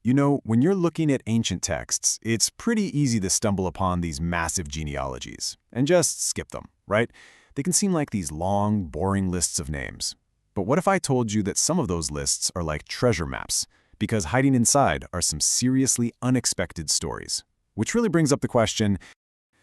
You know, when you're looking at ancient texts, it's pretty easy to stumble upon these massive genealogies and just skip them, right? They can seem like these long, boring lists of names. But what if I told you that some of those lists are like treasure maps, because hiding inside are some seriously unexpected stories? Which really brings up the question,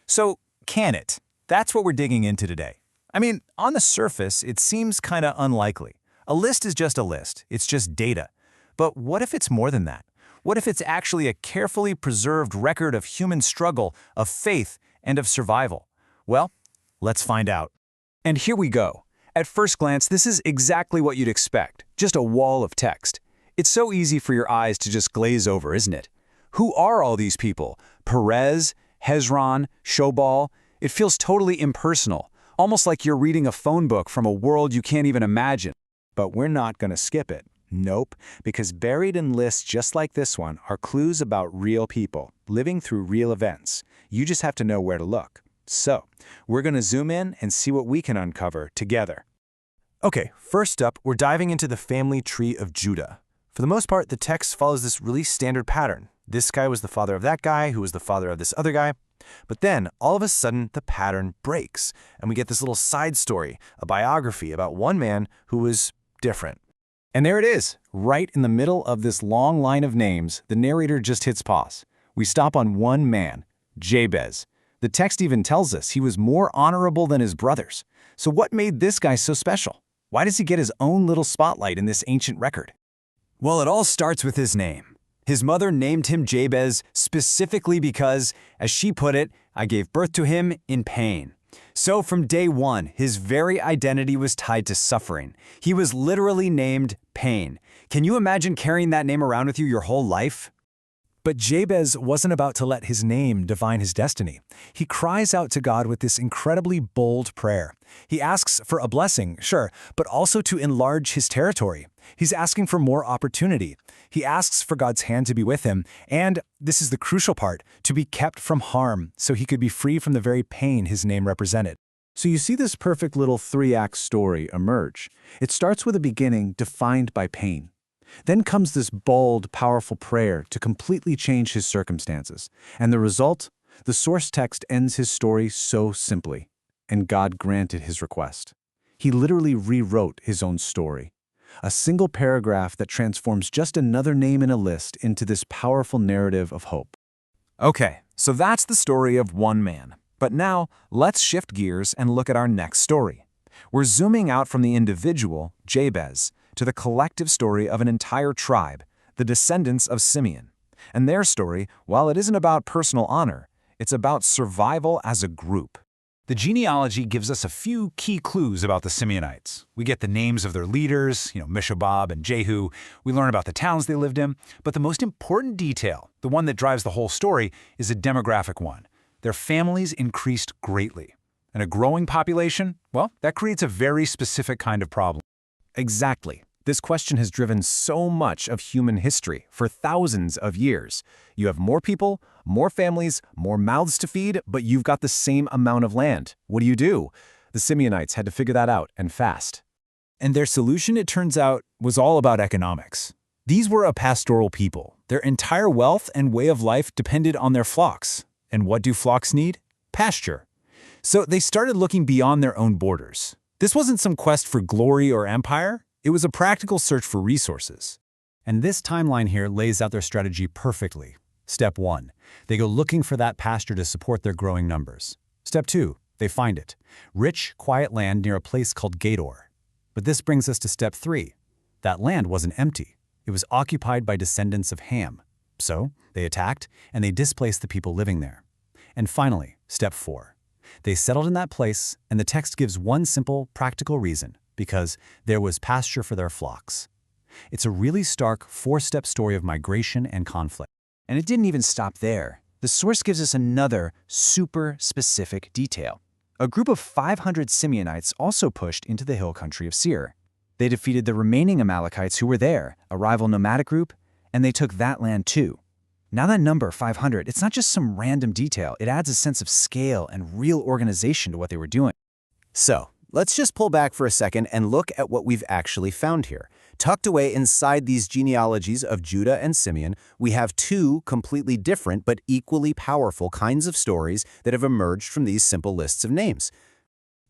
So, can it? That's what we're digging into today. I mean, on the surface, it seems kind of unlikely. A list is just a list. It's just data. But what if it's more than that? What if it's actually a carefully preserved record of human struggle, of faith, and of survival? Well, let's find out. And here we go. At first glance, this is exactly what you'd expect, just a wall of text. It's so easy for your eyes to just glaze over, isn't it? Who are all these people? Perez, Hezron, Shobal? It feels totally impersonal, almost like you're reading a phone book from a world you can't even imagine. But we're not going to skip it. Nope, because buried in lists just like this one are clues about real people, living through real events. You just have to know where to look. So, we're going to zoom in and see what we can uncover together. Okay, first up, we're diving into the family tree of Judah. For the most part, the text follows this really standard pattern. This guy was the father of that guy, who was the father of this other guy. But then, all of a sudden, the pattern breaks, and we get this little side story, a biography about one man who was different. And there it is, right in the middle of this long line of names, the narrator just hits pause. We stop on one man, Jabez. The text even tells us he was more honorable than his brothers. So what made this guy so special? Why does he get his own little spotlight in this ancient record? Well, it all starts with his name. His mother named him Jabez specifically because, as she put it, I gave birth to him in pain. So from day one, his very identity was tied to suffering. He was literally named Pain. Can you imagine carrying that name around with you your whole life? But Jabez wasn't about to let his name define his destiny. He cries out to God with this incredibly bold prayer. He asks for a blessing, sure, but also to enlarge his territory. He's asking for more opportunity. He asks for God's hand to be with him, and, this is the crucial part, to be kept from harm so he could be free from the very pain his name represented. So you see this perfect little three-act story emerge. It starts with a beginning defined by pain. Then comes this bold, powerful prayer to completely change his circumstances. And the result? The source text ends his story so simply. And God granted his request. He literally rewrote his own story. A single paragraph that transforms just another name in a list into this powerful narrative of hope. Okay, so that's the story of one man. But now, let's shift gears and look at our next story. We're zooming out from the individual, Jabez, to the collective story of an entire tribe, the descendants of Simeon. And their story, while it isn't about personal honor, it's about survival as a group. The genealogy gives us a few key clues about the Simeonites. We get the names of their leaders, Meshobab and Jehu. We learn about the towns they lived in. But the most important detail, the one that drives the whole story, is a demographic one. Their families increased greatly. And a growing population, well, that creates a very specific kind of problem. Exactly. This question has driven so much of human history for thousands of years. You have more people, more families, more mouths to feed, but you've got the same amount of land. What do? The Simeonites had to figure that out, and fast. And their solution, it turns out, was all about economics. These were a pastoral people. Their entire wealth and way of life depended on their flocks. And what do flocks need? Pasture. So they started looking beyond their own borders. This wasn't some quest for glory or empire. It was a practical search for resources. And this timeline here lays out their strategy perfectly. Step 1, they go looking for that pasture to support their growing numbers. Step 2, they find it. Rich, quiet land near a place called Gedor. But this brings us to step 3. That land wasn't empty. It was occupied by descendants of Ham. So they attacked, and they displaced the people living there. And finally, step 4. They settled in that place, and the text gives one simple, practical reason, because there was pasture for their flocks. It's a really stark, 4-step story of migration and conflict. And it didn't even stop there. The source gives us another super specific detail. A group of 500 Simeonites also pushed into the hill country of Seir. They defeated the remaining Amalekites who were there, a rival nomadic group, and they took that land too. Now that number, 500, it's not just some random detail. It adds a sense of scale and real organization to what they were doing. So, Let's just pull back for a second and look at what we've actually found here. Tucked away inside these genealogies of Judah and Simeon, we have two completely different but equally powerful kinds of stories that have emerged from these simple lists of names.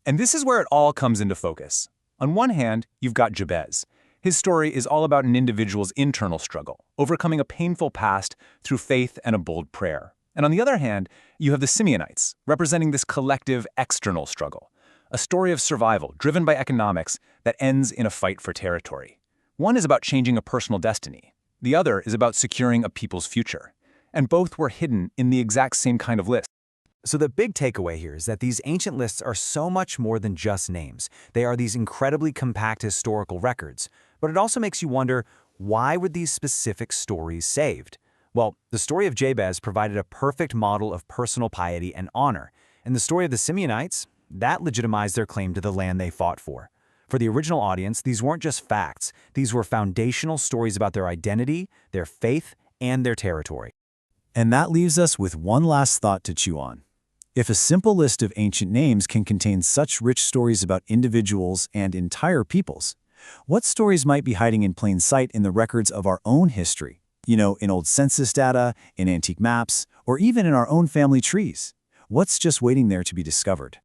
And this is where it all comes into focus. On one hand, you've got Jabez. His story is all about an individual's internal struggle, overcoming a painful past through faith and a bold prayer. And on the other hand, you have the Simeonites, representing this collective external struggle, a story of survival driven by economics that ends in a fight for territory. One is about changing a personal destiny. The other is about securing a people's future. And both were hidden in the exact same kind of list. So the big takeaway here is that these ancient lists are so much more than just names. They are these incredibly compact historical records. But it also makes you wonder, why were these specific stories saved? Well, the story of Jabez provided a perfect model of personal piety and honor. And the story of the Simeonites, that legitimized their claim to the land they fought for. For the original audience, these weren't just facts. These were foundational stories about their identity, their faith, and their territory. And that leaves us with one last thought to chew on. If a simple list of ancient names can contain such rich stories about individuals and entire peoples, what stories might be hiding in plain sight in the records of our own history? You know, in old census data, in antique maps, or even in our own family trees? What's just waiting there to be discovered?